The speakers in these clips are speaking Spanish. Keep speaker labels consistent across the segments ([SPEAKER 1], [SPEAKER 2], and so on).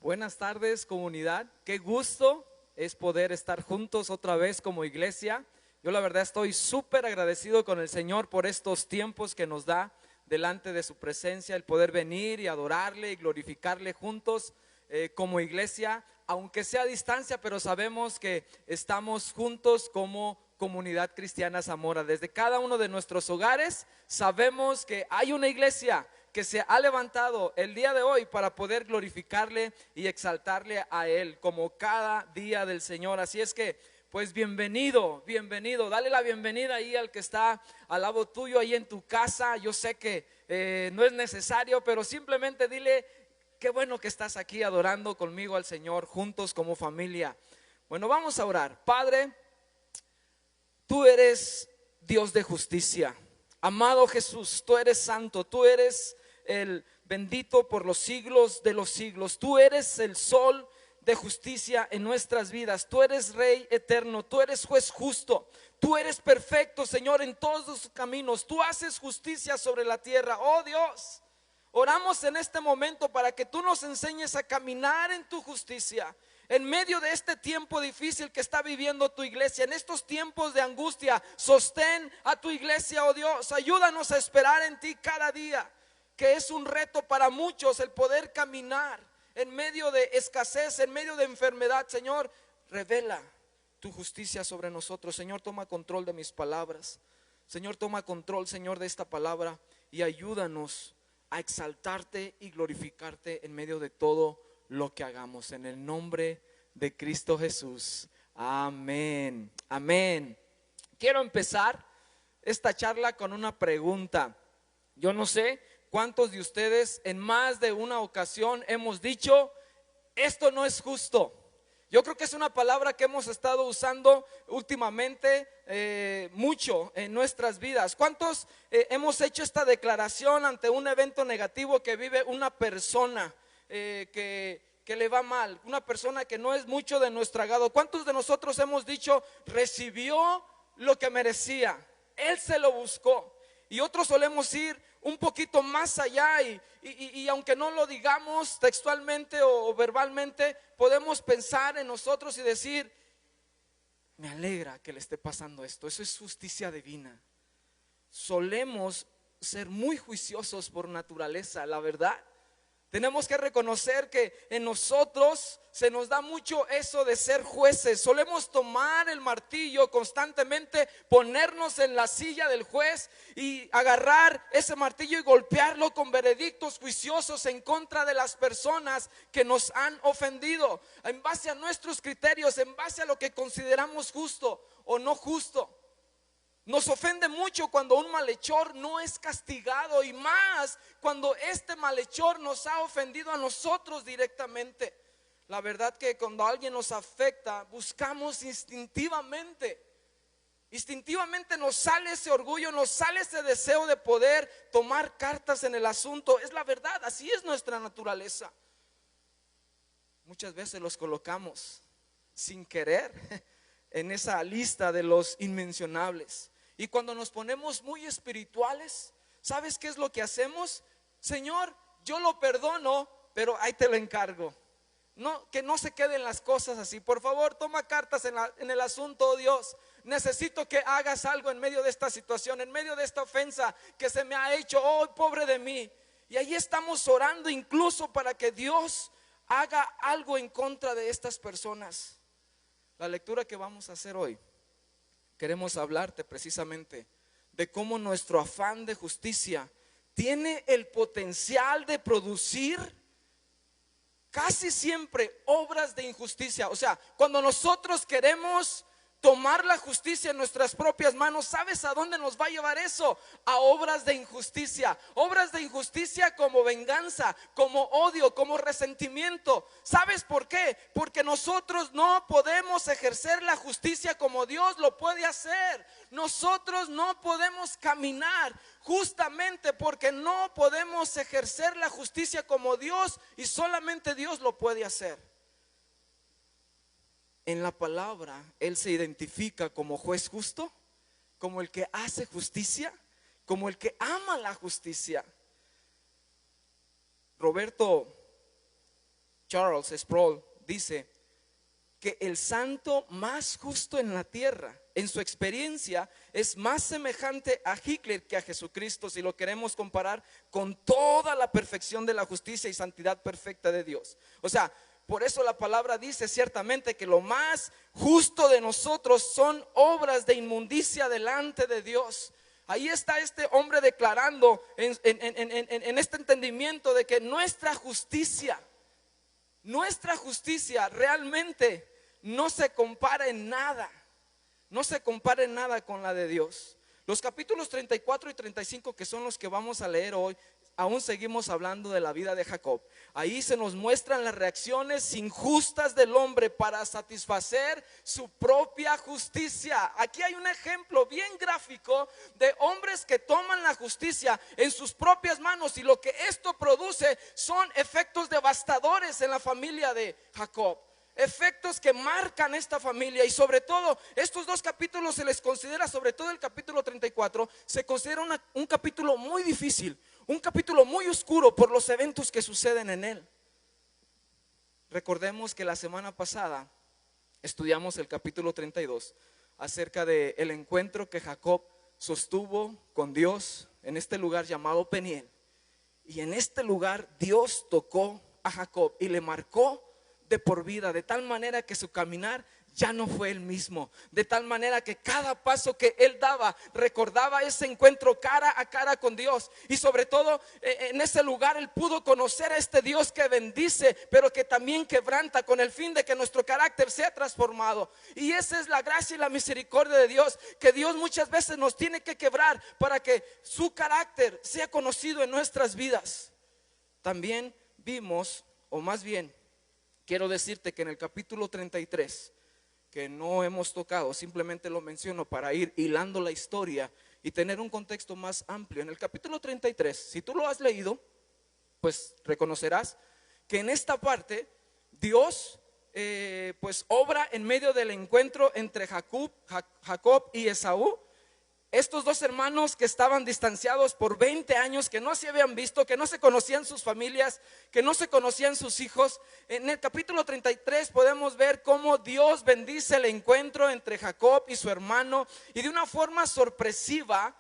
[SPEAKER 1] Buenas tardes, comunidad. Qué gusto es poder estar juntos otra vez como iglesia. Yo la verdad estoy súper agradecido con el Señor por estos tiempos que nos da delante de su presencia, el poder venir y adorarle y glorificarle juntos como iglesia, aunque sea a distancia, pero sabemos que estamos juntos como comunidad cristiana Zamora. Desde cada uno de nuestros hogares sabemos que hay una iglesia que se ha levantado el día de hoy para poder glorificarle y exaltarle a Él como cada día del Señor. Así es que pues bienvenido, dale la bienvenida ahí al que está al lado tuyo, ahí en tu casa. Yo sé que no es necesario, pero simplemente dile: qué bueno que estás aquí adorando conmigo al Señor, juntos como familia. Bueno, vamos a orar. Padre, tú eres Dios de justicia. Amado Jesús, tú eres santo, tú eres el bendito por los siglos de los siglos. Tú eres el sol de justicia en nuestras vidas. Tú eres Rey eterno, tú eres juez justo. Tú eres perfecto, Señor, en todos tus caminos. Tú haces justicia sobre la tierra. Oh Dios, oramos en este momento para que tú nos enseñes a caminar en tu justicia. En medio de este tiempo difícil que está viviendo tu iglesia, en estos tiempos de angustia, sostén a tu iglesia, oh Dios. Ayúdanos a esperar en ti cada día, que es un reto para muchos el poder caminar en medio de escasez, en medio de enfermedad. Señor, revela tu justicia sobre nosotros. Señor, toma control de mis palabras. Señor, toma control, Señor, de esta palabra, y ayúdanos a exaltarte y glorificarte en medio de todo lo que hagamos, en el nombre de Cristo Jesús. Amén, amén. Quiero empezar esta charla con una pregunta. Yo no sé cuántos de ustedes en más de una ocasión hemos dicho: esto no es justo. Yo creo que es una palabra que hemos estado usando últimamente mucho en nuestras vidas. ¿Cuántos hemos hecho esta declaración ante un evento negativo que vive una persona que le va mal, una persona que no es mucho de nuestro agrado? ¿Cuántos de nosotros hemos dicho: recibió lo que merecía, él se lo buscó? Y otros solemos ir un poquito más allá y aunque no lo digamos textualmente o verbalmente, podemos pensar en nosotros y decir: me alegra que le esté pasando esto. Eso es justicia divina. Solemos ser muy juiciosos por naturaleza, la verdad. Tenemos que reconocer que en nosotros se nos da mucho eso de ser jueces. Solemos tomar el martillo constantemente, ponernos en la silla del juez y agarrar ese martillo y golpearlo con veredictos juiciosos en contra de las personas que nos han ofendido, en base a nuestros criterios, en base a lo que consideramos justo o no justo. Nos ofende mucho cuando un malhechor no es castigado, y más cuando este malhechor nos ha ofendido a nosotros directamente. La verdad que cuando alguien nos afecta, buscamos instintivamente nos sale ese orgullo, nos sale ese deseo de poder tomar cartas en el asunto. Es la verdad, así es nuestra naturaleza. Muchas veces los colocamos sin querer en esa lista de los inmencionables. Y cuando nos ponemos muy espirituales, ¿sabes qué es lo que hacemos? Señor, yo lo perdono, pero ahí te lo encargo. No, que no se queden las cosas así. Por favor, toma cartas en el asunto, oh Dios. Necesito que hagas algo en medio de esta situación, en medio de esta ofensa que se me ha hecho. Oh, pobre de mí. Y ahí estamos orando incluso para que Dios haga algo en contra de estas personas. La lectura que vamos a hacer hoy, queremos hablarte precisamente de cómo nuestro afán de justicia tiene el potencial de producir casi siempre obras de injusticia. O sea, cuando nosotros queremos tomar la justicia en nuestras propias manos, ¿sabes a dónde nos va a llevar eso? A obras de injusticia. Obras de injusticia como venganza, como odio, como resentimiento. ¿Sabes por qué? Porque nosotros no podemos ejercer la justicia como Dios lo puede hacer. Nosotros no podemos caminar justamente porque no podemos ejercer la justicia como Dios, y solamente Dios lo puede hacer. En la palabra Él se identifica como juez justo, como el que hace justicia, como el que ama la justicia. Roberto Charles Sproul dice que el santo más justo en la tierra, en su experiencia, es más semejante a Hitler que a Jesucristo, si lo queremos comparar con toda la perfección de la justicia y santidad perfecta de Dios. O sea, por eso la palabra dice ciertamente que lo más justo de nosotros son obras de inmundicia delante de Dios. Ahí está este hombre declarando en este entendimiento de que nuestra justicia realmente no se compara en nada. No se compara en nada con la de Dios. Los capítulos 34 y 35, que son los que vamos a leer hoy, aún seguimos hablando de la vida de Jacob. Ahí se nos muestran las reacciones injustas del hombre para satisfacer su propia justicia. Aquí hay un ejemplo bien gráfico de hombres que toman la justicia en sus propias manos, y lo que esto produce son efectos devastadores en la familia de Jacob. Efectos que marcan esta familia, y sobre todo estos dos capítulos se les considera, sobre todo el capítulo 34, se considera un capítulo muy difícil, un capítulo muy oscuro por los eventos que suceden en él. Recordemos que la semana pasada estudiamos el capítulo 32 acerca del encuentro que Jacob sostuvo con Dios en este lugar llamado Peniel. Y en este lugar Dios tocó a Jacob y le marcó de por vida, de tal manera que su caminar ya no fue el mismo, de tal manera que cada paso que él daba recordaba ese encuentro cara a cara con Dios. Y sobre todo en ese lugar él pudo conocer a este Dios que bendice, pero que también quebranta, con el fin de que nuestro carácter sea transformado. Y esa es la gracia y la misericordia de Dios, que Dios muchas veces nos tiene que quebrar para que su carácter sea conocido en nuestras vidas. También vimos, o más bien quiero decirte que en el capítulo 33, que no hemos tocado, simplemente lo menciono para ir hilando la historia y tener un contexto más amplio. En el capítulo 33, si tú lo has leído, pues reconocerás que en esta parte Dios pues obra en medio del encuentro entre Jacob y Esaú. Estos dos hermanos que estaban distanciados por 20 años, que no se habían visto, que no se conocían sus familias, que no se conocían sus hijos. En el capítulo 33 podemos ver cómo Dios bendice el encuentro entre Jacob y su hermano, y de una forma sorpresiva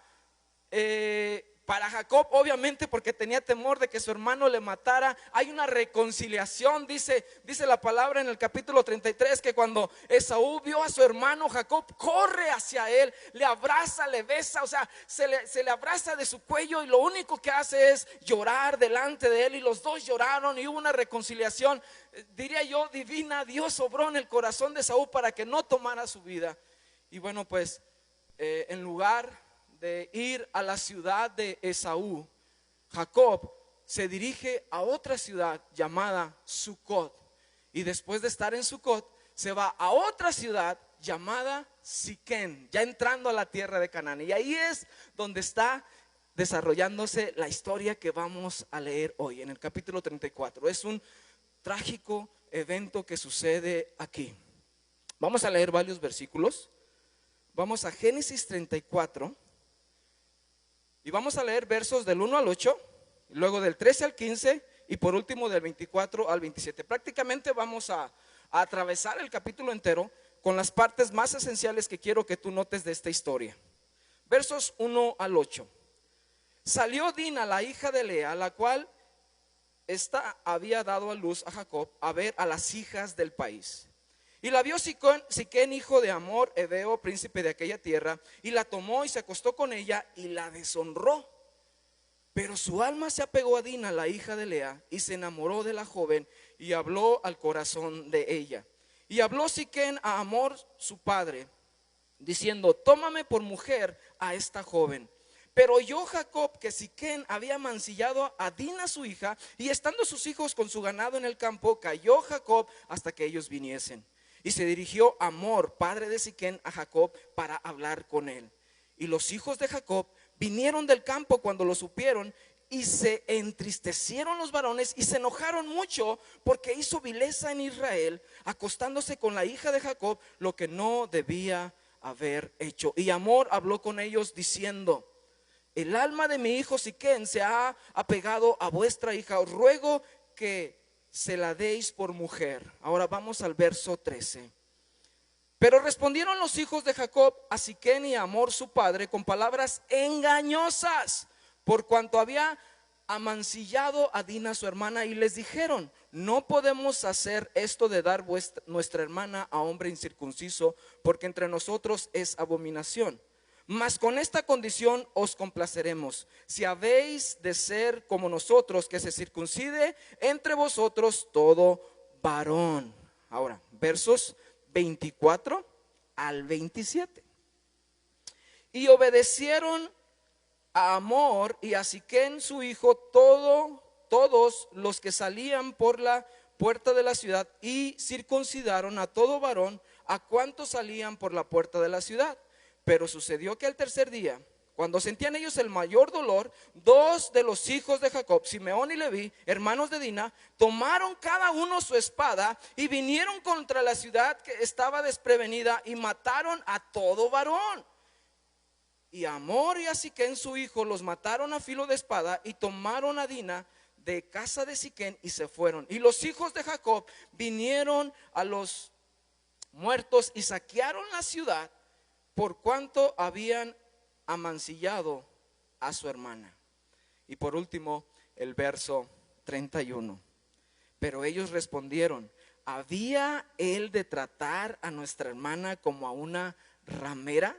[SPEAKER 1] para Jacob, obviamente, porque tenía temor de que su hermano le matara. Hay una reconciliación, dice la palabra en el capítulo 33, que cuando Esaú vio a su hermano, Jacob corre hacia él, le abraza, le besa, o sea, se le abraza de su cuello, y lo único que hace es llorar delante de él, y los dos lloraron y hubo una reconciliación, diría yo, divina. Dios obró en el corazón de Esaú para que no tomara su vida. Y bueno, pues en lugar de ir a la ciudad de Esaú, Jacob se dirige a otra ciudad llamada Sucot, y después de estar en Sucot se va a otra ciudad llamada Siquén, ya entrando a la tierra de Canaán. Y ahí es donde está desarrollándose la historia que vamos a leer hoy en el capítulo 34. Es un trágico evento que sucede aquí. Vamos a leer varios versículos. Vamos a Génesis 34 y vamos a leer versos del 1 al 8, luego del 13 al 15 y por último del 24 al 27. Prácticamente vamos a atravesar el capítulo entero con las partes más esenciales que quiero que tú notes de esta historia. Versos 1 al 8. Salió Dina, la hija de Lea, la cual esta había dado a luz a Jacob, a ver a las hijas del país. Y la vio Siquén, hijo de Hamor, heveo, príncipe de aquella tierra, y la tomó y se acostó con ella y la deshonró. Pero su alma se apegó a Dina, la hija de Lea, y se enamoró de la joven y habló al corazón de ella. Y habló Siquén a Hamor su padre, diciendo: tómame por mujer a esta joven. Pero oyó Jacob que Siquén había mancillado a Dina su hija, y estando sus hijos con su ganado en el campo, cayó Jacob hasta que ellos viniesen. Y se dirigió Hamor, padre de Siquén, a Jacob para hablar con él. Y los hijos de Jacob vinieron del campo cuando lo supieron, y se entristecieron los varones y se enojaron mucho, porque hizo vileza en Israel, acostándose con la hija de Jacob, lo que no debía haber hecho. Y Hamor habló con ellos diciendo: el alma de mi hijo Siquén se ha apegado a vuestra hija, os ruego que se la deis por mujer. Ahora vamos al verso 13. Pero respondieron los hijos de Jacob a Siquem y a Hamor su padre con palabras engañosas, por cuanto había amancillado a Dina su hermana, y les dijeron: no podemos hacer esto de dar nuestra hermana a hombre incircunciso, porque entre nosotros es abominación. Mas con esta condición os complaceremos: si habéis de ser como nosotros, que se circuncide entre vosotros todo varón. Ahora, versos 24 al 27. Y obedecieron a Hamor y a Siquem su hijo todos los que salían por la puerta de la ciudad, y circuncidaron a todo varón a cuantos salían por la puerta de la ciudad. Pero sucedió que al tercer día, cuando sentían ellos el mayor dolor, dos de los hijos de Jacob, Simeón y Leví, hermanos de Dina, tomaron cada uno su espada y vinieron contra la ciudad que estaba desprevenida y mataron a todo varón. Y a Hamor y a Siquem su hijo los mataron a filo de espada, y tomaron a Dina de casa de Siquem y se fueron. Y los hijos de Jacob vinieron a los muertos y saquearon la ciudad, por cuanto habían amancillado a su hermana. Y por último, el verso 31. Pero ellos respondieron: ¿había él de tratar a nuestra hermana como a una ramera?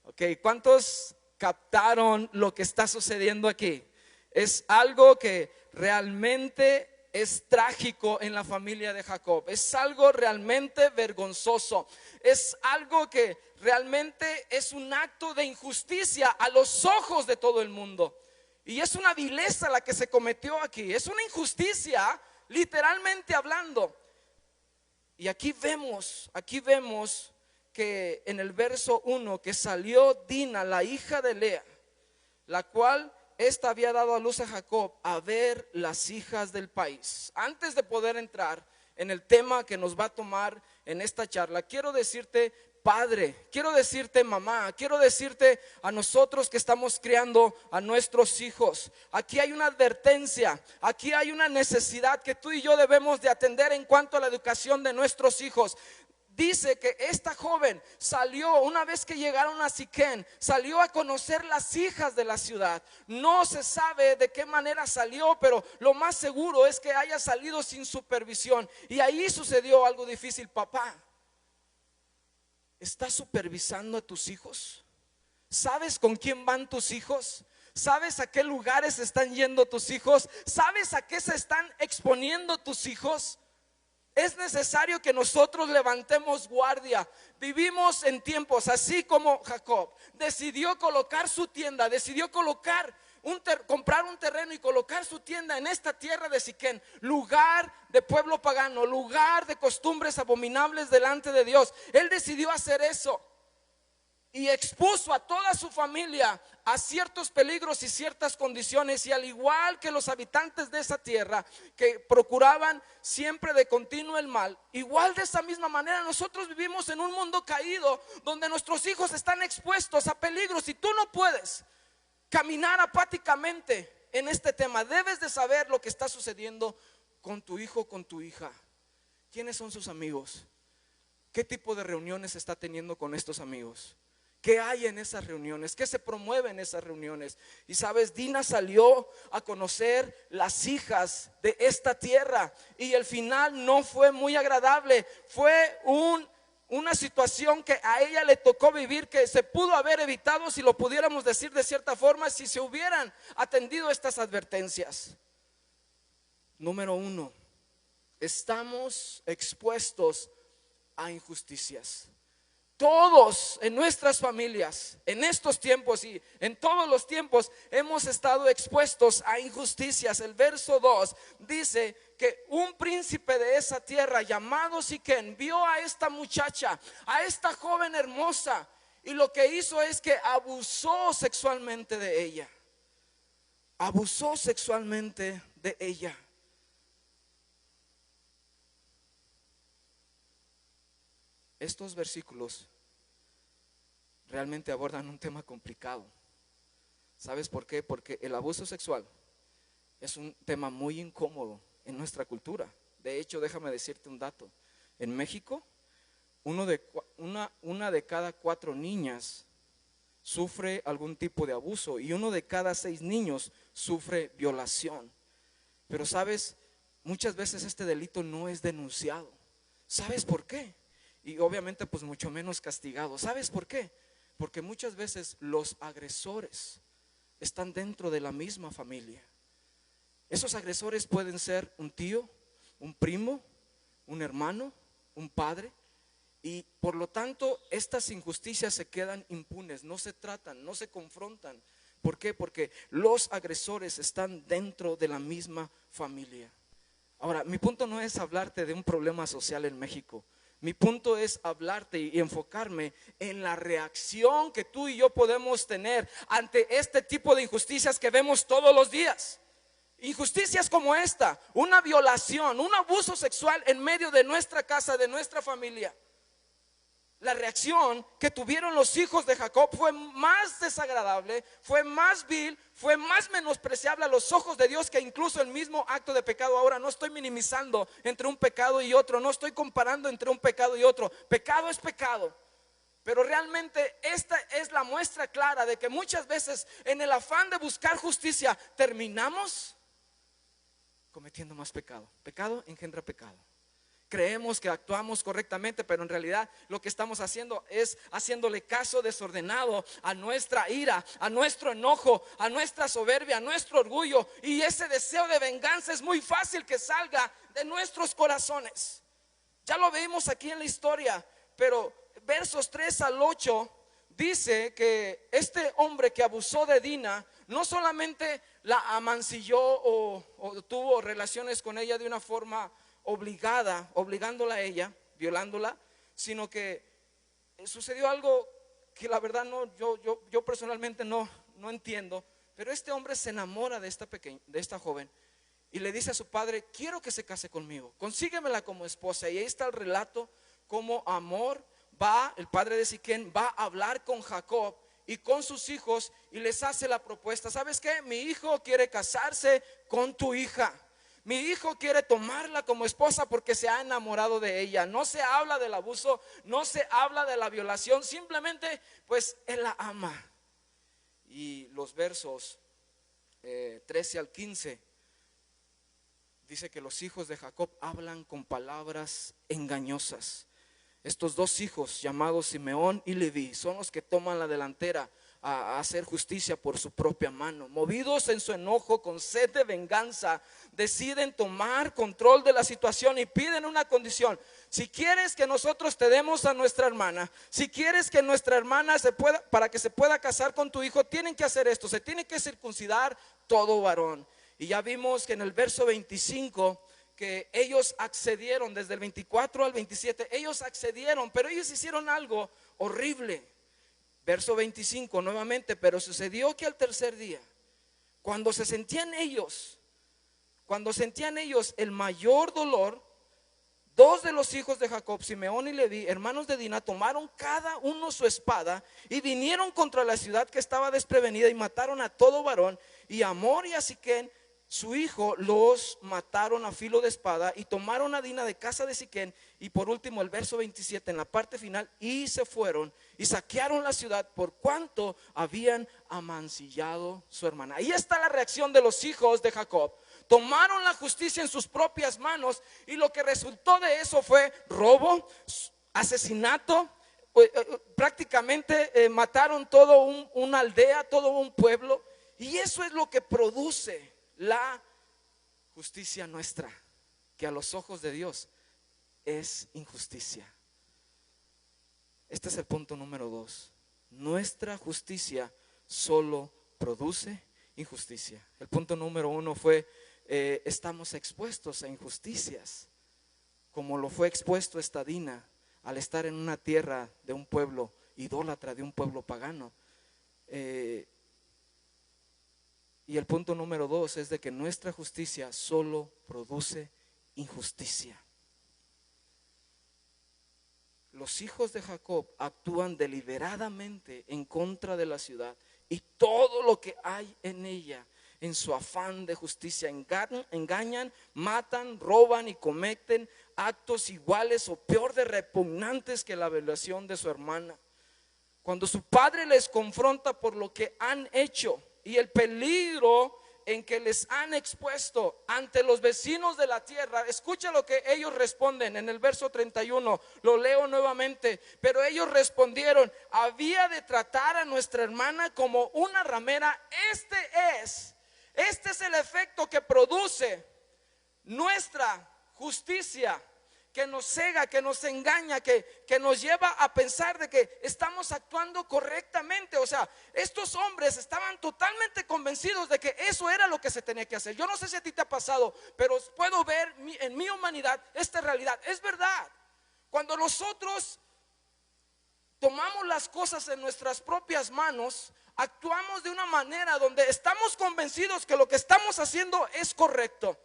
[SPEAKER 1] Ok, ¿cuántos captaron lo que está sucediendo aquí? Es algo que realmente es trágico en la familia de Jacob. Es algo realmente vergonzoso. Es algo que realmente es un acto de injusticia a los ojos de todo el mundo. Y es una vileza la que se cometió aquí. Es una injusticia, literalmente hablando. Y aquí vemos que en el verso 1, que salió Dina, la hija de Lea, la cual esta había dado a luz a Jacob, a ver las hijas del país. Antes de poder entrar en el tema que nos va a tomar en esta charla, quiero decirte, padre, quiero decirte, mamá, quiero decirte a nosotros que estamos criando a nuestros hijos, aquí hay una advertencia, aquí hay una necesidad que tú y yo debemos de atender en cuanto a la educación de nuestros hijos. Dice que esta joven salió, una vez que llegaron a Siquem, salió a conocer las hijas de la ciudad. No se sabe de qué manera salió, pero lo más seguro es que haya salido sin supervisión. Y ahí sucedió algo difícil. Papá, ¿estás supervisando a tus hijos? ¿Sabes con quién van tus hijos? ¿Sabes a qué lugares están yendo tus hijos? ¿Sabes a qué se están exponiendo tus hijos? Es necesario que nosotros levantemos guardia. Vivimos en tiempos así como Jacob decidió colocar su tienda, decidió comprar un terreno y colocar su tienda en esta tierra de Siquem, lugar de pueblo pagano, lugar de costumbres abominables delante de Dios. Él decidió hacer eso y expuso a toda su familia a ciertos peligros y ciertas condiciones. Y al igual que los habitantes de esa tierra, que procuraban siempre de continuo el mal, igual de esa misma manera nosotros vivimos en un mundo caído, donde nuestros hijos están expuestos a peligros. Y tú no puedes caminar apáticamente en este tema. Debes de saber lo que está sucediendo con tu hijo, con tu hija. ¿Quiénes son sus amigos? ¿Qué tipo de reuniones está teniendo con estos amigos? ¿Qué hay en esas reuniones? ¿Qué se promueve en esas reuniones? Y sabes, Dina salió a conocer las hijas de esta tierra, y el final no fue muy agradable. Fue una situación que a ella le tocó vivir, que se pudo haber evitado, si lo pudiéramos decir de cierta forma, si se hubieran atendido estas advertencias. Número 1, estamos expuestos a injusticias. Todos en nuestras familias, en estos tiempos y en todos los tiempos, hemos estado expuestos a injusticias. El verso 2 dice que un príncipe de esa tierra llamado Siquem vio a esta muchacha, a esta joven hermosa, y lo que hizo es que abusó sexualmente de ella. Abusó sexualmente de ella. Estos versículos realmente abordan un tema complicado. ¿Sabes por qué? Porque el abuso sexual es un tema muy incómodo en nuestra cultura. De hecho, déjame decirte un dato. En México, una de cada 4 niñas sufre algún tipo de abuso y 1 de cada 6 niños sufre violación. Pero sabes, muchas veces este delito no es denunciado. ¿Sabes por qué? Y obviamente pues mucho menos castigado. ¿Sabes por qué? Porque muchas veces los agresores están dentro de la misma familia. Esos agresores pueden ser un tío, un primo, un hermano, un padre. Y por lo tanto estas injusticias se quedan impunes, no se tratan, no se confrontan. ¿Por qué? Porque los agresores están dentro de la misma familia. Ahora, mi punto no es hablarte de un problema social en México. Mi punto es hablarte y enfocarme en la reacción que tú y yo podemos tener ante este tipo de injusticias que vemos todos los días. Injusticias como esta, una violación, un abuso sexual en medio de nuestra casa, de nuestra familia. La reacción que tuvieron los hijos de Jacob fue más desagradable, fue más vil, fue más menospreciable a los ojos de Dios que incluso el mismo acto de pecado. Ahora no estoy minimizando entre un pecado y otro, no estoy comparando entre un pecado y otro. Pecado es pecado. Pero realmente esta es la muestra clara de que muchas veces en el afán de buscar justicia terminamos cometiendo más pecado. Pecado engendra pecado. Creemos que actuamos correctamente, pero en realidad lo que estamos haciendo es haciéndole caso desordenado a nuestra ira, a nuestro enojo, a nuestra soberbia, a nuestro orgullo. Y ese deseo de venganza es muy fácil que salga de nuestros corazones. Ya lo vimos aquí en la historia, pero versos 3 al 8 dice que este hombre que abusó de Dina no solamente la amancilló o tuvo relaciones con ella de una forma obligándola a ella, violándola, sino que sucedió algo que la verdad yo personalmente no entiendo. Pero este hombre se enamora de esta joven y le dice a su padre: quiero que se case conmigo, consíguemela como esposa. Y ahí está el relato como el padre de Siquén va a hablar con Jacob y con sus hijos y les hace la propuesta: ¿sabes qué? Mi hijo quiere casarse con tu hija. Mi hijo quiere tomarla como esposa porque se ha enamorado de ella. No se habla del abuso, no se habla de la violación, simplemente pues él la ama. Y los versos 13 al 15 dice que los hijos de Jacob hablan con palabras engañosas. Estos 2 hijos llamados Simeón y Leví son los que toman la delantera a hacer justicia por su propia mano. Movidos en su enojo, con sed de venganza, deciden tomar control de la situación y piden una condición: si quieres que nosotros te demos a nuestra hermana, si quieres que nuestra hermana para que se pueda casar con tu hijo, tienen que hacer esto: se tiene que circuncidar todo varón. Y ya vimos que en el verso 25 que ellos accedieron, desde el 24 al 27 ellos accedieron, pero ellos hicieron algo horrible. Verso 25 nuevamente: pero sucedió que al tercer día, cuando sentían ellos el mayor dolor, 2 de los hijos de Jacob, Simeón y Leví, hermanos de Dina, tomaron cada uno su espada y vinieron contra la ciudad que estaba desprevenida y mataron a todo varón. Y a Amor y a Siquén su hijo los mataron a filo de espada, y tomaron a Dina de casa de Siquén. Y por último el verso 27 en la parte final: y se fueron y saquearon la ciudad por cuanto habían amancillado su hermana. Ahí está la reacción de los hijos de Jacob. Tomaron la justicia en sus propias manos y lo que resultó de eso fue robo, asesinato. Prácticamente mataron toda una aldea, todo un pueblo. Y eso es lo que produce la justicia nuestra, que a los ojos de Dios es injusticia. Este es el punto número 2. Nuestra justicia solo produce injusticia. El punto número 1 fue estamos expuestos a injusticias, como lo fue expuesto esta Dina al estar en una tierra de un pueblo idólatra, de un pueblo pagano. Y el punto número 2 es de que nuestra justicia solo produce injusticia. Los hijos de Jacob actúan deliberadamente en contra de la ciudad y todo lo que hay en ella. en su afán de justicia engañan, matan, roban y cometen actos iguales o peor de repugnantes que la violación de su hermana. Cuando su padre les confronta por lo que han hecho y el peligro en que les han expuesto ante los vecinos de la tierra, escucha lo que ellos responden en el verso 31, lo leo nuevamente. Pero ellos respondieron: había de tratar a nuestra hermana como una ramera. Este es el efecto que produce nuestra justicia, que nos cega, que nos engaña, que nos lleva a pensar de que estamos actuando correctamente. O sea, estos hombres estaban totalmente convencidos de que eso era lo que se tenía que hacer. Yo no sé si a ti te ha pasado, pero puedo ver en mi humanidad esta realidad. Es verdad, cuando nosotros tomamos las cosas en nuestras propias manos, actuamos de una manera donde estamos convencidos que lo que estamos haciendo es correcto.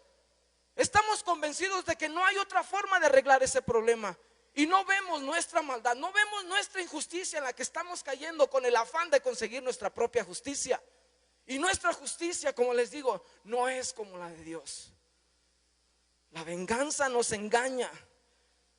[SPEAKER 1] Estamos convencidos de que no hay otra forma de arreglar ese problema. Y no vemos nuestra maldad, no vemos nuestra injusticia en la que estamos cayendo con el afán de conseguir nuestra propia justicia. Y nuestra justicia, como les digo, no es como la de Dios. La venganza nos engaña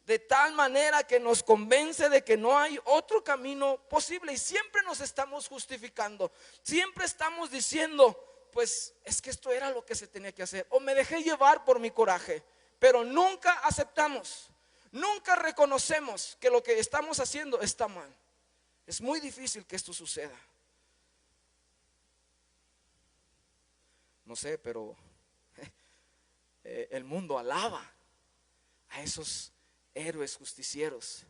[SPEAKER 1] de tal manera que nos convence de que no hay otro camino posible. Y siempre nos estamos justificando, siempre estamos diciendo: pues es que esto era lo que se tenía que hacer, o me dejé llevar por mi coraje. Pero nunca aceptamos, nunca reconocemos que lo que estamos haciendo está mal. Es muy difícil que esto suceda. No sé, pero el mundo alaba a esos héroes justicieros,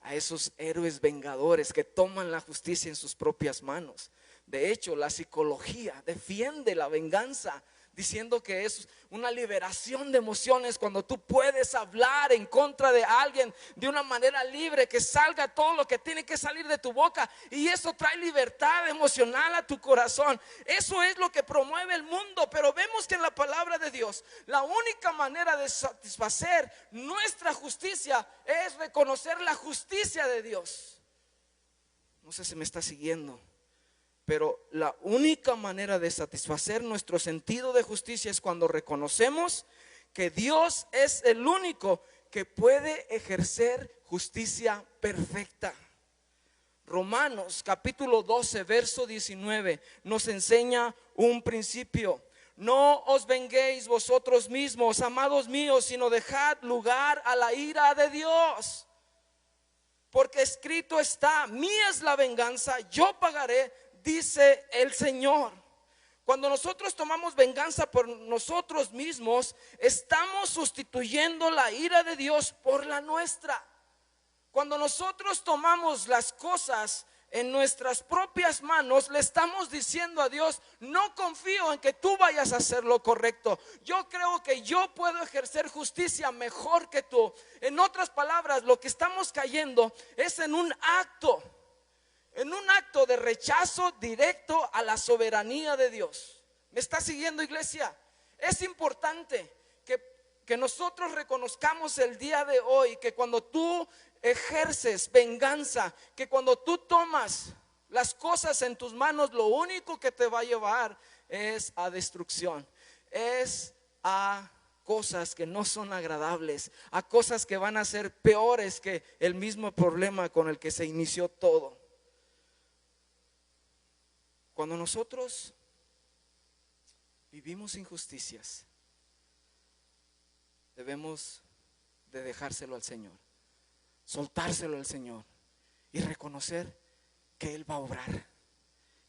[SPEAKER 1] a esos héroes vengadores que toman la justicia en sus propias manos. De hecho, la psicología defiende la venganza, diciendo que es una liberación de emociones cuando tú puedes hablar en contra de alguien de una manera libre, que salga todo lo que tiene que salir de tu boca, y eso trae libertad emocional a tu corazón. Eso es lo que promueve el mundo. Pero vemos que en la palabra de Dios, la única manera de satisfacer nuestra justicia es reconocer la justicia de Dios. No sé si me está siguiendo. Pero la única manera de satisfacer nuestro sentido de justicia es cuando reconocemos que Dios es el único que puede ejercer justicia perfecta. Romanos capítulo 12 verso 19 nos enseña un principio: no os venguéis vosotros mismos, amados míos, sino dejad lugar a la ira de Dios. Porque escrito está: mía es la venganza, yo pagaré, dice el Señor. Cuando nosotros tomamos venganza por nosotros mismos, estamos sustituyendo la ira de Dios por la nuestra. Cuando nosotros tomamos las cosas en nuestras propias manos, le estamos diciendo a Dios: no confío en que tú vayas a hacer lo correcto, yo creo que yo puedo ejercer justicia mejor que tú. En otras palabras, lo que estamos cayendo es en un acto de rechazo directo a la soberanía de Dios. ¿Me está siguiendo, iglesia? Es importante que nosotros reconozcamos el día de hoy que cuando tú ejerces venganza, que cuando tú tomas las cosas en tus manos, lo único que te va a llevar es a destrucción, es a cosas que no son agradables, a cosas que van a ser peores que el mismo problema con el que se inició todo. Cuando nosotros vivimos injusticias, debemos de dejárselo al Señor, soltárselo al Señor y reconocer que Él va a obrar,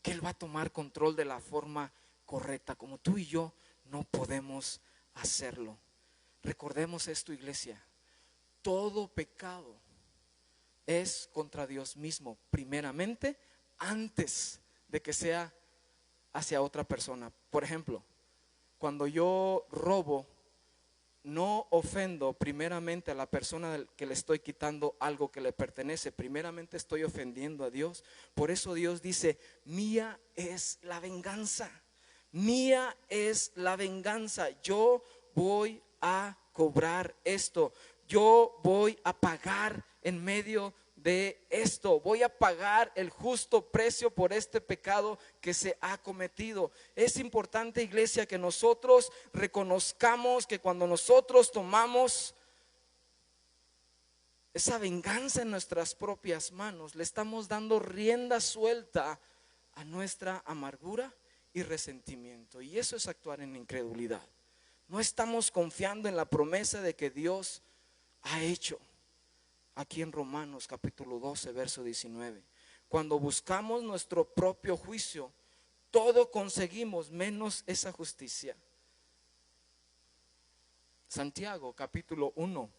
[SPEAKER 1] que Él va a tomar control de la forma correcta, como tú y yo no podemos hacerlo. Recordemos esto, iglesia: todo pecado es contra Dios mismo, primeramente, antes de que sea hacia otra persona. Por ejemplo, cuando yo robo, no ofendo primeramente a la persona que le estoy quitando algo que le pertenece, primeramente estoy ofendiendo a Dios. Por eso Dios dice: mía es la venganza, mía es la venganza, yo voy a cobrar esto, yo voy a pagar en medio de esto, voy a pagar el justo precio por este pecado que se ha cometido. Es importante, iglesia, que nosotros reconozcamos que cuando nosotros tomamos esa venganza en nuestras propias manos, le estamos dando rienda suelta a nuestra amargura y resentimiento, y eso es actuar en incredulidad. No estamos confiando en la promesa de que Dios ha hecho. Aquí en Romanos capítulo 12 verso 19, cuando buscamos nuestro propio juicio, todo conseguimos menos esa justicia. Santiago capítulo 1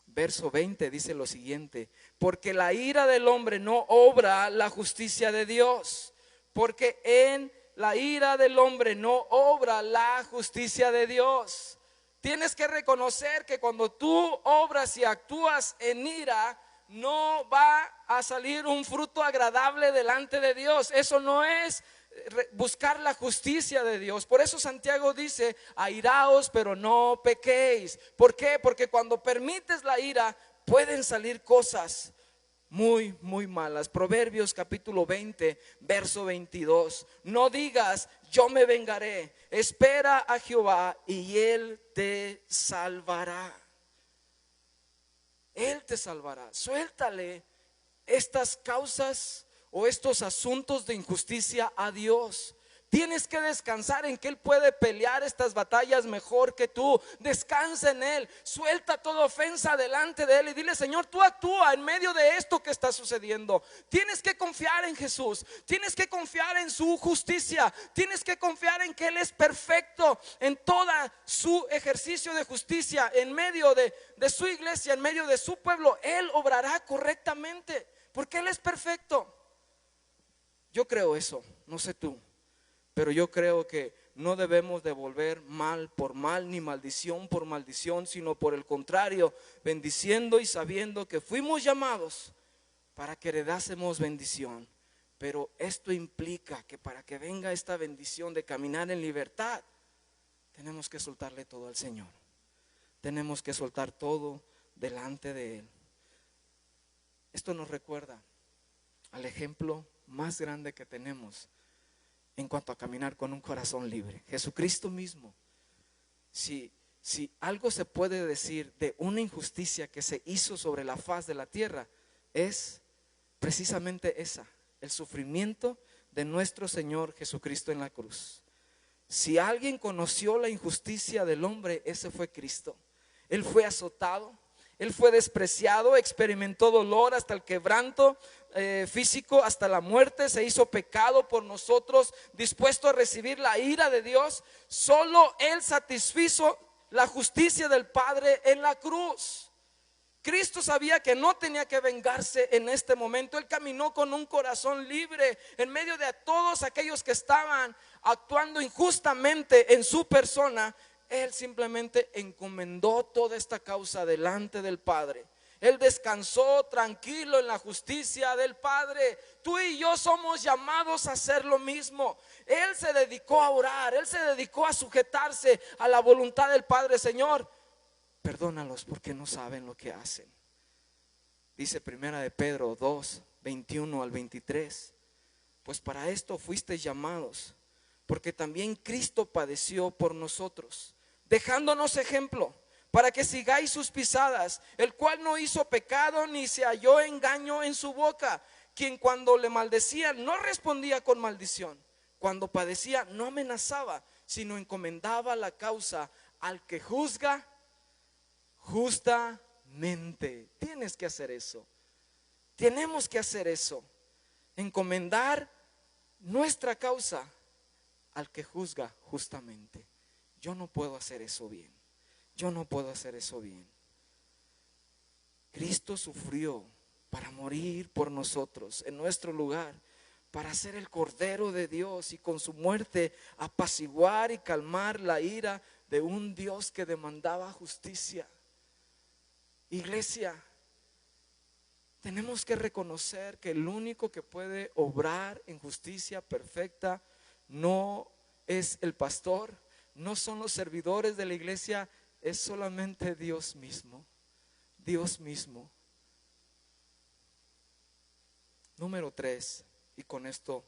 [SPEAKER 1] verso 20 dice lo siguiente: porque la ira del hombre no obra la justicia de Dios, porque en la ira del hombre no obra la justicia de Dios. Tienes que reconocer que cuando tú obras y actúas en ira, no va a salir un fruto agradable delante de Dios. Eso no es buscar la justicia de Dios. Por eso Santiago dice: airaos, pero no pequéis. ¿Por qué? Porque cuando permites la ira, pueden salir cosas muy, muy malas. Proverbios capítulo 20 verso 22: no digas yo me vengaré, espera a Jehová y Él te salvará. Él te salvará. Suéltale estas causas o estos asuntos de injusticia a Dios. Tienes que descansar en que Él puede pelear estas batallas mejor que tú. Descansa en Él. Suelta toda ofensa delante de Él y dile: Señor, tú actúa en medio de esto que está sucediendo. Tienes que confiar en Jesús. Tienes que confiar en su justicia. Tienes que confiar en que Él es perfecto en toda su ejercicio de justicia. En medio de su iglesia, en medio de su pueblo, Él obrará correctamente, porque Él es perfecto. Yo creo eso, no sé tú. Pero yo creo que no debemos devolver mal por mal, ni maldición por maldición, sino por el contrario, bendiciendo y sabiendo que fuimos llamados para que heredásemos bendición. Pero esto implica que para que venga esta bendición de caminar en libertad, tenemos que soltarle todo al Señor. Tenemos que soltar todo delante de Él. Esto nos recuerda al ejemplo más grande que tenemos en cuanto a caminar con un corazón libre: Jesucristo mismo. Si algo se puede decir de una injusticia que se hizo sobre la faz de la tierra, es precisamente esa: el sufrimiento de nuestro Señor Jesucristo en la cruz. Si alguien conoció la injusticia del hombre, ese fue Cristo. Él fue azotado, Él fue despreciado, experimentó dolor hasta el quebranto físico, hasta la muerte. Se hizo pecado por nosotros, dispuesto a recibir la ira de Dios. Solo Él satisfizo la justicia del Padre en la cruz. Cristo sabía que no tenía que vengarse en este momento. Él caminó con un corazón libre en medio de todos aquellos que estaban actuando injustamente en su persona. Él simplemente encomendó toda esta causa delante del Padre. Él descansó tranquilo en la justicia del Padre. Tú y yo somos llamados a hacer lo mismo. Él se dedicó a orar, Él se dedicó a sujetarse a la voluntad del Padre. Señor, perdónalos porque no saben lo que hacen. Dice primera de Pedro 2, 21 al 23: pues para esto fuisteis llamados, porque también Cristo padeció por nosotros, dejándonos ejemplo, para que sigáis sus pisadas, el cual no hizo pecado ni se halló engaño en su boca, quien cuando le maldecían no respondía con maldición, cuando padecía no amenazaba, sino encomendaba la causa al que juzga justamente. Tienes que hacer eso. Tenemos que hacer eso. Encomendar nuestra causa al que juzga justamente. Yo no puedo hacer eso bien. Yo no puedo hacer eso bien. Cristo sufrió para morir por nosotros en nuestro lugar, para ser el Cordero de Dios y con su muerte apaciguar y calmar la ira de un Dios que demandaba justicia. Iglesia, tenemos que reconocer que el único que puede obrar en justicia perfecta no es el pastor, no son los servidores de la iglesia, es solamente Dios mismo. Dios mismo. Número 3, y con esto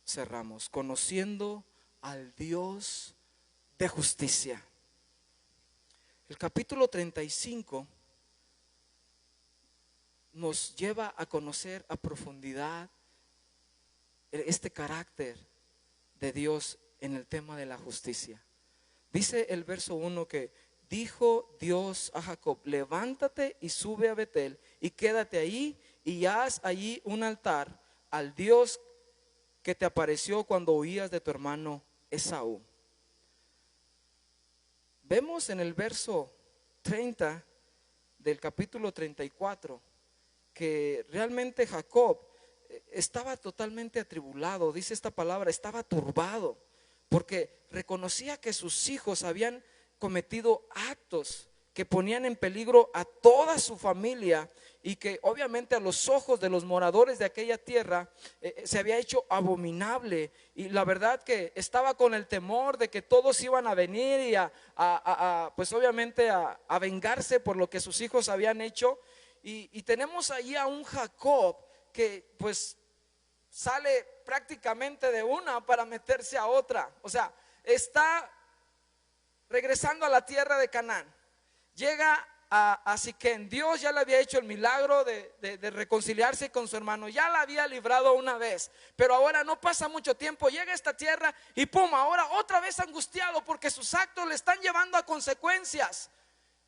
[SPEAKER 1] cerramos, conociendo al Dios de justicia. El capítulo 35 nos lleva a conocer a profundidad este carácter de Dios en el tema de la justicia. Dice el verso 1 que dijo Dios a Jacob: levántate y sube a Betel y quédate ahí y haz allí un altar al Dios que te apareció cuando huías de tu hermano Esaú. Vemos en el verso 30 del capítulo 34 que realmente Jacob estaba totalmente atribulado. Dice esta palabra, estaba turbado, porque reconocía que sus hijos habían cometido actos que ponían en peligro a toda su familia y que obviamente a los ojos de los moradores de aquella tierra se había hecho abominable. Y la verdad que estaba con el temor de que todos iban a venir y pues obviamente a vengarse por lo que sus hijos habían hecho. Y tenemos ahí a un Jacob que pues sale prácticamente de una para meterse a otra. O sea, está regresando a la tierra de Canaán. Llega a Siquén. Dios ya le había hecho el milagro de reconciliarse con su hermano. Ya la había librado una vez, pero ahora no pasa mucho tiempo. Llega a esta tierra y pum, ahora otra vez angustiado porque sus actos le están llevando a consecuencias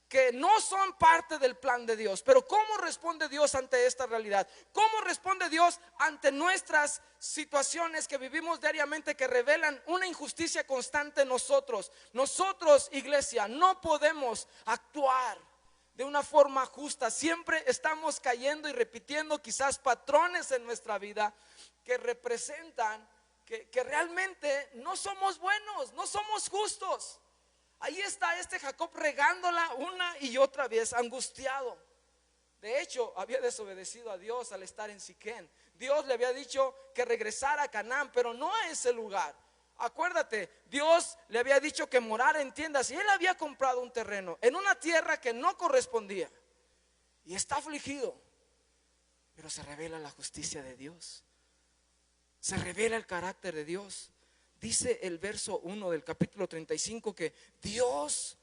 [SPEAKER 1] que no son parte del plan de Dios. Pero ¿cómo responde Dios ante esta realidad? ¿Cómo responde Dios ante nuestras situaciones que vivimos diariamente, que revelan una injusticia constante en nosotros? Nosotros, iglesia, no podemos actuar de una forma justa. Siempre estamos cayendo y repitiendo quizás patrones en nuestra vida que representan que realmente no somos buenos, no somos justos. Ahí está este Jacob regándola una y otra vez, angustiado. De hecho, había desobedecido a Dios al estar en Siquén. Dios le había dicho que regresara a Canaán, pero no a ese lugar. Acuérdate, Dios le había dicho que morara en tiendas y él había comprado un terreno en una tierra que no correspondía. Y está afligido, pero se revela la justicia de Dios. Se revela el carácter de Dios. Dice el verso 1 del capítulo 35 que Dios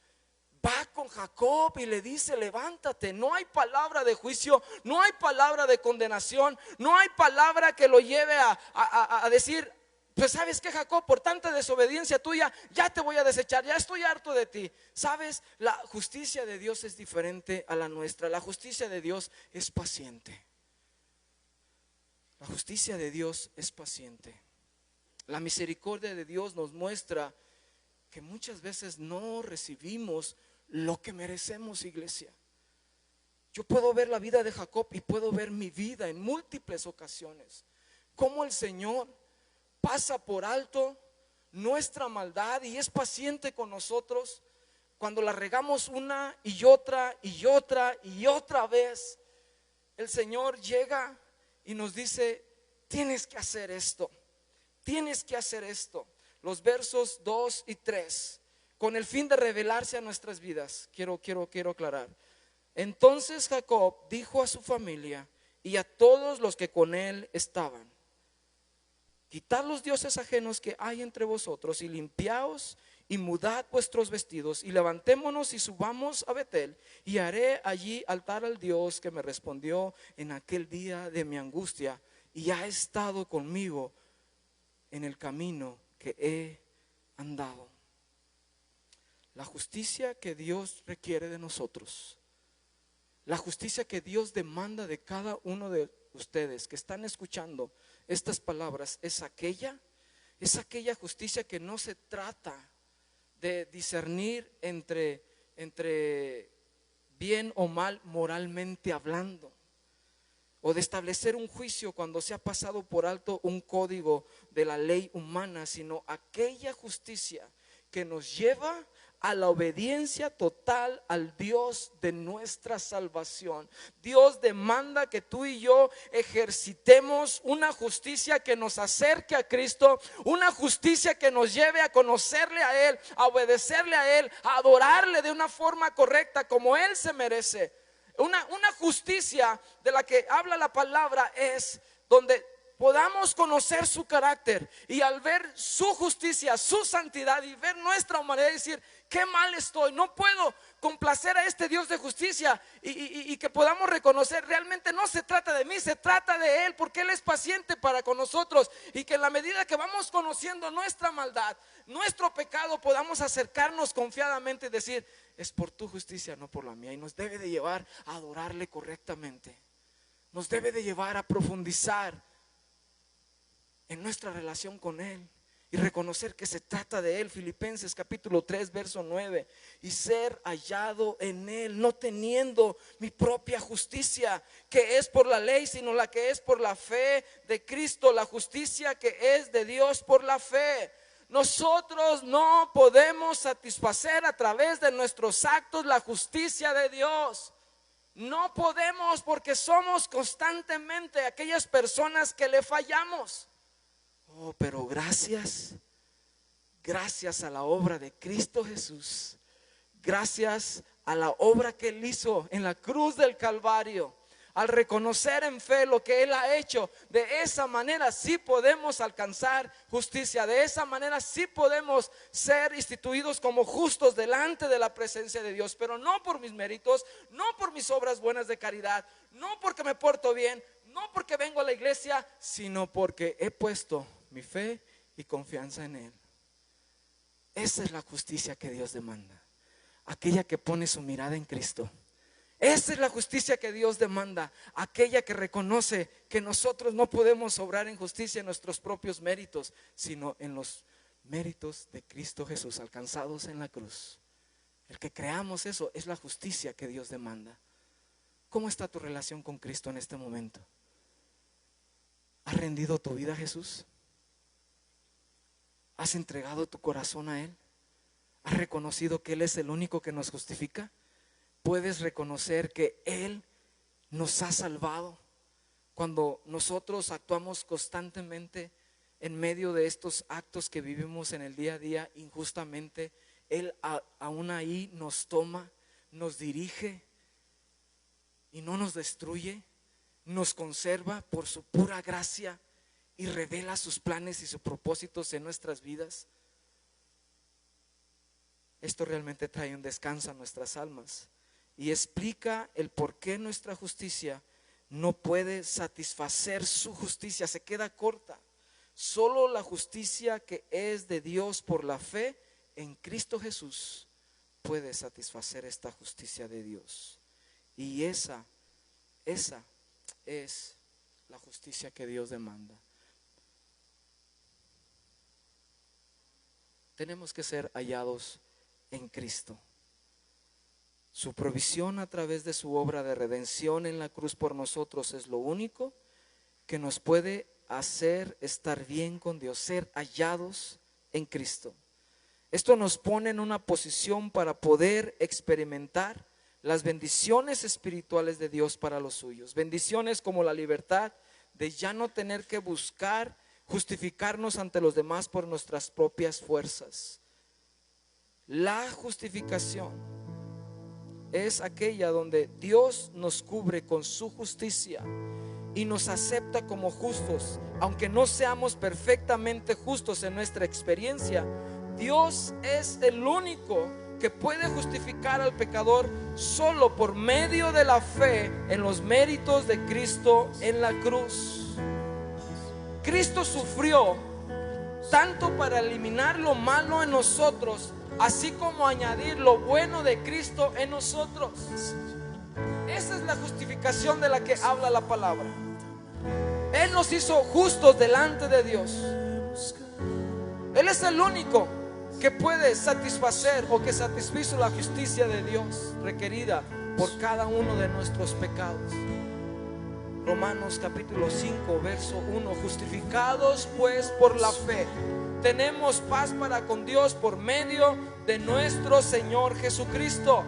[SPEAKER 1] va con Jacob y le dice: levántate. No hay palabra de juicio, no hay palabra de condenación, no hay palabra que lo lleve a decir: pues sabes que, Jacob, por tanta desobediencia tuya ya te voy a desechar, ya estoy harto de ti. Sabes, la justicia de Dios es diferente a la nuestra. La justicia de Dios es paciente. La justicia de Dios es paciente. La misericordia de Dios nos muestra que muchas veces no recibimos lo que merecemos, iglesia. Yo puedo ver la vida de Jacob y puedo ver mi vida en múltiples ocasiones, cómo el Señor pasa por alto nuestra maldad y es paciente con nosotros cuando la regamos una y otra y otra y otra vez. El Señor llega y nos dice: tienes que hacer esto. Tienes que hacer esto. Los versos 2 y 3, con el fin de revelarse a nuestras vidas. Quiero aclarar. Entonces Jacob dijo a su familia y a todos los que con él estaban: quitad los dioses ajenos que hay entre vosotros y limpiaos y mudad vuestros vestidos y levantémonos y subamos a Betel y haré allí altar al Dios que me respondió en aquel día de mi angustia y ha estado conmigo en el camino que he andado. La justicia que Dios requiere de nosotros, la justicia que Dios demanda de cada uno de ustedes que están escuchando estas palabras, es aquella justicia que no se trata de discernir entre bien o mal moralmente hablando, o de establecer un juicio cuando se ha pasado por alto un código de la ley humana, sino aquella justicia que nos lleva a la obediencia total al Dios de nuestra salvación. Dios demanda que tú y yo ejercitemos una justicia que nos acerque a Cristo, una justicia que nos lleve a conocerle a Él, a obedecerle a Él, a adorarle de una forma correcta como Él se merece. Una justicia de la que habla la palabra es donde podamos conocer su carácter, y al ver su justicia, su santidad, y ver nuestra humanidad, decir: qué mal estoy, no puedo complacer a este Dios de justicia, y que podamos reconocer, realmente no se trata de mí, se trata de Él, porque Él es paciente para con nosotros, y que en la medida que vamos conociendo nuestra maldad, nuestro pecado, podamos acercarnos confiadamente y decir: es por tu justicia, no por la mía. Y nos debe de llevar a adorarle correctamente, nos debe de llevar a profundizar en nuestra relación con Él y reconocer que se trata de Él. Filipenses capítulo 3 verso 9: y ser hallado en Él, no teniendo mi propia justicia que es por la ley, sino la que es por la fe de Cristo, la justicia que es de Dios por la fe. Nosotros no podemos satisfacer a través de nuestros actos la justicia de Dios. No podemos, porque somos constantemente aquellas personas que le fallamos. Oh, pero gracias a la obra de Cristo Jesús, gracias a la obra que Él hizo en la cruz del Calvario, al reconocer en fe lo que Él ha hecho, de esa manera sí podemos alcanzar justicia. De esa manera sí podemos ser instituidos como justos delante de la presencia de Dios, pero no por mis méritos, no por mis obras buenas de caridad, no porque me porto bien, no porque vengo a la iglesia, sino porque he puesto mi fe y confianza en Él. Esa es la justicia que Dios demanda, aquella que pone su mirada en Cristo. Esa es la justicia que Dios demanda, aquella que reconoce que nosotros no podemos obrar en justicia en nuestros propios méritos, sino en los méritos de Cristo Jesús alcanzados en la cruz. El que creamos eso es la justicia que Dios demanda. ¿Cómo está tu relación con Cristo en este momento? ¿Has rendido tu vida a Jesús? ¿Has entregado tu corazón a Él? ¿Has reconocido que Él es el único que nos justifica? ¿Puedes reconocer que Él nos ha salvado? Cuando nosotros actuamos constantemente en medio de estos actos que vivimos en el día a día injustamente, Él aún ahí nos toma, nos dirige y no nos destruye, nos conserva por su pura gracia y revela sus planes y sus propósitos en nuestras vidas. Esto realmente trae un descanso a nuestras almas y explica el por qué nuestra justicia no puede satisfacer su justicia, se queda corta. Solo la justicia que es de Dios por la fe en Cristo Jesús puede satisfacer esta justicia de Dios. Y esa es la justicia que Dios demanda. Tenemos que ser hallados en Cristo. Su provisión a través de su obra de redención en la cruz por nosotros es lo único que nos puede hacer estar bien con Dios, ser hallados en Cristo. Esto nos pone en una posición para poder experimentar las bendiciones espirituales de Dios para los suyos. Bendiciones como la libertad de ya no tener que buscar justificarnos ante los demás por nuestras propias fuerzas. La justificación es aquella donde Dios nos cubre con su justicia y nos acepta como justos, aunque no seamos perfectamente justos en nuestra experiencia. Dios es el único que puede justificar al pecador solo por medio de la fe en los méritos de Cristo en la cruz. Cristo sufrió tanto para eliminar lo malo en nosotros, así como añadir lo bueno de Cristo en nosotros. Esa es la justificación de la que habla la palabra. Él nos hizo justos delante de Dios. Él es el único que puede satisfacer o que satisfizo la justicia de Dios requerida por cada uno de nuestros pecados. Romanos capítulo 5 verso 1: justificados pues por la fe, tenemos paz para con Dios por medio de nuestro Señor Jesucristo.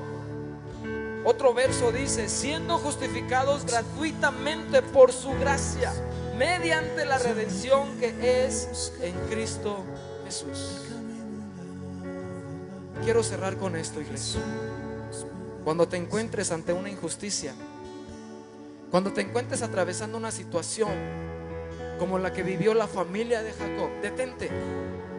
[SPEAKER 1] Otro verso dice: siendo justificados gratuitamente por su gracia, mediante la redención que es en Cristo Jesús. Quiero cerrar con esto, iglesia. Cuando te encuentres ante una injusticia, cuando te encuentres atravesando una situación como la que vivió la familia de Jacob. Detente.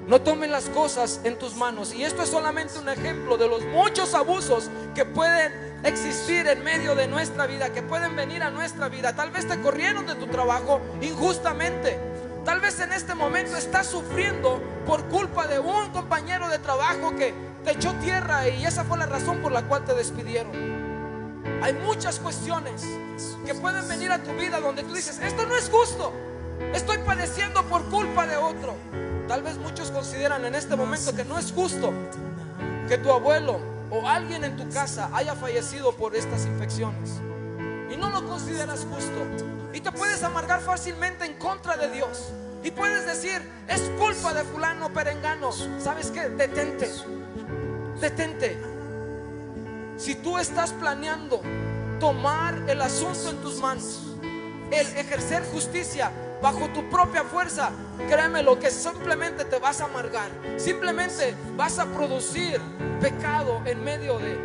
[SPEAKER 1] No tomes las cosas en tus manos. Y esto es solamente un ejemplo de los muchos abusos que pueden existir en medio de nuestra vida, que pueden venir a nuestra vida. Tal vez te corrieron de tu trabajo injustamente. Tal vez en este momento estás sufriendo por culpa de un compañero de trabajo que te echó tierra y esa fue la razón por la cual te despidieron. Hay muchas cuestiones que pueden venir a tu vida donde tú dices: esto no es justo, estoy padeciendo por culpa de otro. Tal vez muchos consideran en este momento que no es justo que tu abuelo o alguien en tu casa haya fallecido por estas infecciones, y no lo consideras justo, y te puedes amargar fácilmente en contra de Dios, y puedes decir: es culpa de fulano perengano. ¿Sabes qué? Detente. Detente. Si tú estás planeando tomar el asunto en tus manos, el ejercer justicia bajo tu propia fuerza, créeme lo que simplemente te vas a amargar, simplemente vas a producir pecado en medio de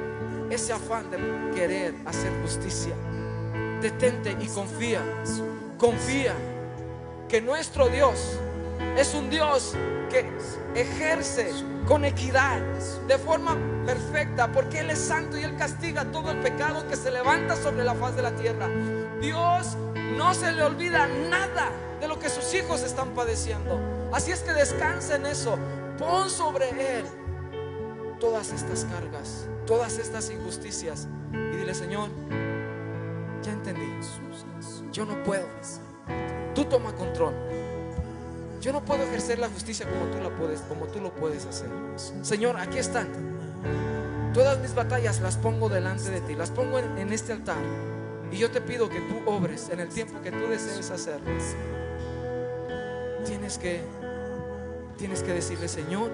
[SPEAKER 1] ese afán de querer hacer justicia. Detente y confía. Confía que nuestro Dios es un Dios que ejerce con equidad, de forma perfecta, porque Él es santo y Él castiga todo el pecado que se levanta sobre la faz de la tierra. Dios no se le olvida nada de lo que sus hijos están padeciendo. Así es que descansa en eso. Pon sobre Él todas estas cargas, todas estas injusticias, y dile: Señor, ya entendí, yo no puedo, tú toma control. Yo no puedo ejercer la justicia como tú lo puedes hacer. Señor, aquí están. Todas mis batallas las pongo delante de ti, las pongo en este altar, y yo te pido que tú obres en el tiempo que tú desees hacerlo. Tienes que decirle: Señor,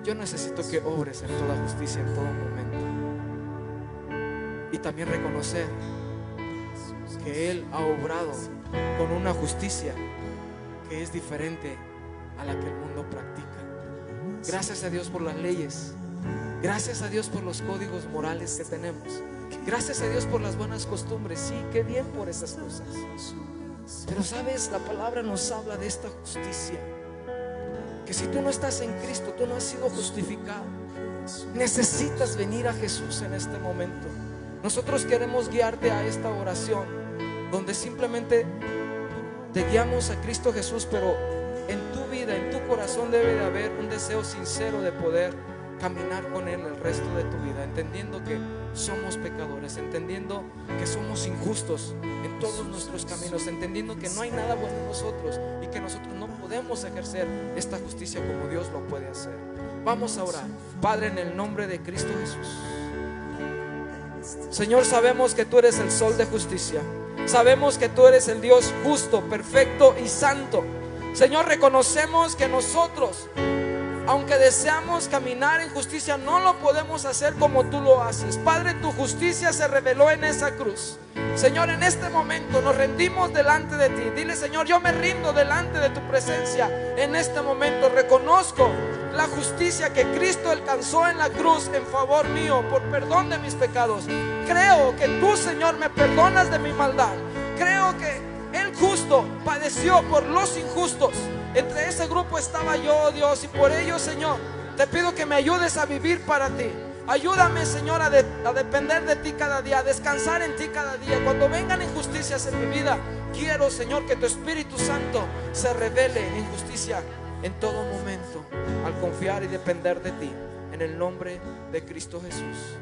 [SPEAKER 1] yo necesito que obres en toda justicia en todo momento. Y también reconocer que Él ha obrado con una justicia que es diferente a la que el mundo practica. Gracias a Dios por las leyes. Gracias a Dios por los códigos morales que tenemos. Gracias a Dios por las buenas costumbres. Sí, qué bien por esas cosas. Pero sabes, la palabra nos habla de esta justicia, que si tú no estás en Cristo, tú no has sido justificado. Necesitas venir a Jesús en este momento. Nosotros queremos guiarte a esta oración, donde simplemente te guiamos a Cristo Jesús, pero en tu vida, en tu corazón debe de haber un deseo sincero de poder caminar con Él el resto de tu vida, entendiendo que somos pecadores, entendiendo que somos injustos en todos nuestros caminos, entendiendo que no hay nada bueno en nosotros y que nosotros no podemos ejercer esta justicia como Dios lo puede hacer. Vamos a orar. Padre, en el nombre de Cristo Jesús, Señor, sabemos que tú eres el sol de justicia. Sabemos que tú eres el Dios justo, perfecto y santo. Señor, reconocemos que nosotros, aunque deseamos caminar en justicia, no lo podemos hacer como tú lo haces. Padre, tu justicia se reveló en esa cruz. Señor, en este momento nos rendimos delante de ti. Dile: Señor, yo me rindo delante de tu presencia. En este momento reconozco la justicia que Cristo alcanzó en la cruz en favor mío, por perdón de mis pecados. Creo que tú, Señor, me perdonas de mi maldad. Creo que el justo padeció por los injustos. Entre ese grupo estaba yo, Dios, y por ello, Señor, te pido que me ayudes a vivir para ti. Ayúdame, Señor, a depender de ti cada día, a descansar en ti cada día. Cuando vengan injusticias en mi vida, quiero, Señor, que tu Espíritu Santo se revele en justicia en todo momento, al confiar y depender de ti. En el nombre de Cristo Jesús.